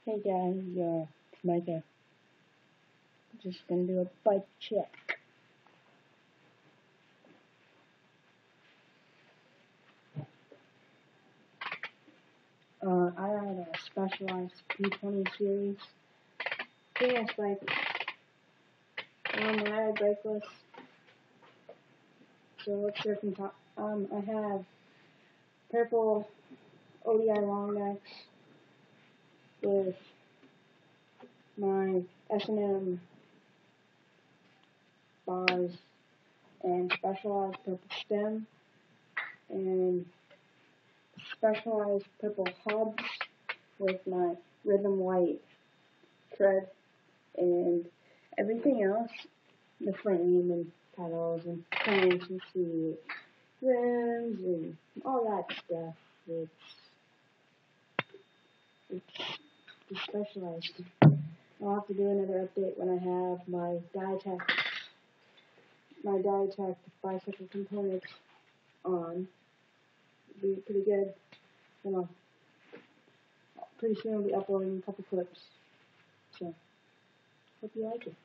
Hey guys, it's Micah. Just gonna do a bike check. I had a specialized p-20 series. Yes, bike. I had brakeless. So let's start from top. I have purple ODI long necks with my S&M bars and specialized purple stem and specialized purple hubs with my rhythm white tread and everything else, the frame and pedals and cranks and seats, rims and all that stuff. It's specialized. I'll have to do another update when I have my Diatech bicycle components on. It'll be pretty good. Pretty soon I'll be uploading a couple clips. So, hope you like it.